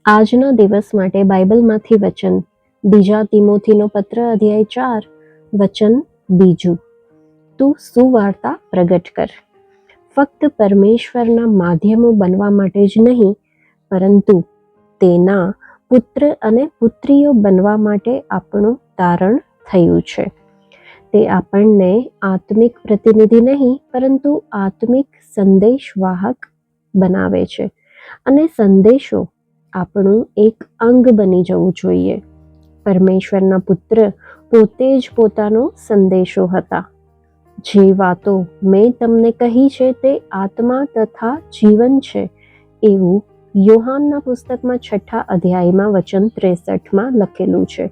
આજના દિવસ માટે બાઇબલમાંથી વચન બીજા તિમોથીનો પત્ર અધ્યાય 4 વચન બીજું. તું સુવાર્તા પ્રગટ કર. ફક્ત પરમેશ્વરના માધ્યમો બનવા માટે જ નહીં, પરંતુ તેના પુત્ર અને પુત્રીઓ બનવા માટે આપણું તારણ થયું છે. તે આપણને આત્મિક પ્રતિનિધિ નહીં, પરંતુ આત્મિક સંદેશવાહક બનાવે છે, અને સંદેશો આપણું એક અંગ બની જવું જોઈએ. પરમેશ્વરના પુત્ર પોતે જ પોતાનો સંદેશો હતા. જે વાતો મેં તમને કહી છે તે આત્મા તથા જીવન છે, એવું યોહાનના પુસ્તકમાં 6 અધ્યાયમાં વચન 63માં લખેલું છે.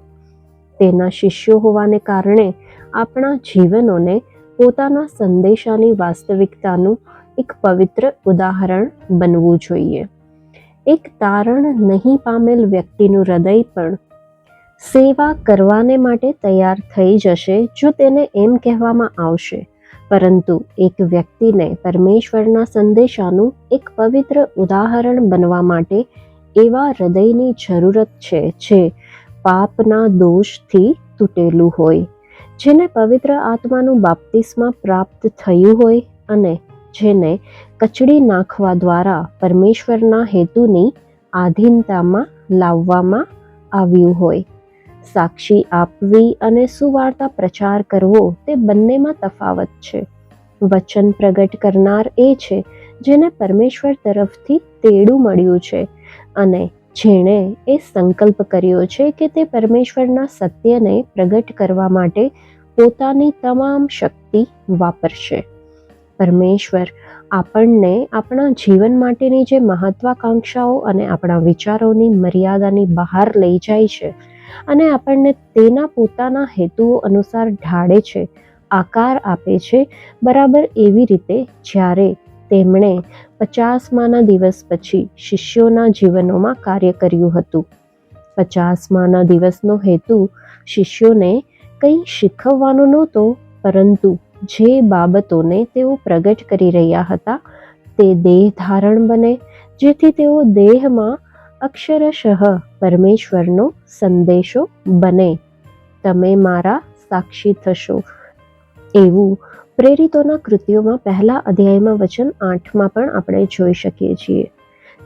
તેના શિષ્યો હોવાને કારણે આપણા જીવનોને પોતાના સંદેશાની વાસ્તવિકતાનું એક પવિત્ર ઉદાહરણ બનવું જોઈએ. એક તારણ નહીં પામેલ વ્યક્તિનું હૃદય પણ સેવા કરવાને માટે તૈયાર થઈ જશે જો તેને એમ કહેવામાં આવશે, પરંતુ એક વ્યક્તિને પરમેશ્વરના સંદેશાનું એક પવિત્ર ઉદાહરણ બનવા માટે એવા હૃદયની જરૂરત છે જે પાપના દોષથી તૂટેલું હોય, જેને પવિત્ર આત્માનું બાપ્તિસ્મા પ્રાપ્ત થયું હોય અને જેને કચડી નાખવા દ્વારા પરમેશ્વરના હેતુની આધીનતામાં લાવવામાં આવ્યું હોય. સાક્ષી આપવી અને સુવાર્તા પ્રચાર કરવો તે બંનેમાં તફાવત છે. વચન પ્રગટ કરનાર એ છે જેને પરમેશ્વર તરફથી તેડું મળ્યું છે અને જેણે એ સંકલ્પ કર્યો છે કે તે પરમેશ્વરના સત્યને પ્રગટ કરવા માટે પોતાની તમામ શક્તિ વાપરશે. પરમેશ્વર આપણને આપણા જીવન માટેની જે મહત્વાકાંક્ષાઓ અને આપણા વિચારોની મર્યાદાની બહાર લઈ જાય છે અને આપણને તેના પોતાના હેતુઓ અનુસાર ઢાળે છે, આકાર આપે છે, બરાબર એવી રીતે જ્યારે તેમણે 50માના દિવસ પછી શિષ્યોના જીવનોમાં કાર્ય કર્યું હતું. 50માના દિવસનો હેતુ શિષ્યોને કંઈ શીખવવાનો નહોતો, પરંતુ જે બાબતોને તેઓ પ્રગટ કરી રહ્યા હતા તે દેહ ધારણ બને, જેથી તેઓ દેહમાં અક્ષરશઃ પરમેશ્વરનો સંદેશો બને. તમે મારા સાક્ષી થશો, એવું પ્રેરિતોના કૃત્યોમાં 1 અધ્યાયમાં વચન 8માં પણ આપણે જોઈ શકીએ છીએ.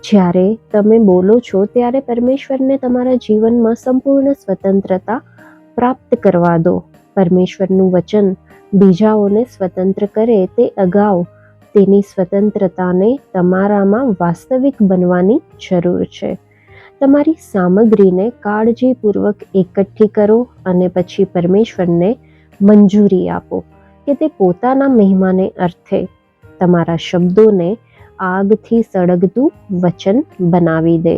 જ્યારે તમે બોલો છો ત્યારે પરમેશ્વરને તમારા જીવનમાં સંપૂર્ણ સ્વતંત્રતા પ્રાપ્ત કરવા દો. પરમેશ્વરનું વચન બીજાઓને સ્વતંત્ર કરે તે અગાઉ તેની સ્વતંત્રતાને તમારામાં વાસ્તવિક બનવાની જરૂર છે. તમારી સામગ્રીને કાળજીપૂર્વક એકઠી કરો અને પછી પરમેશ્વરને મંજૂરી આપો કે તે પોતાના મહિમાને અર્થે તમારા શબ્દોને આગથી સળગતું વચન બનાવી દે.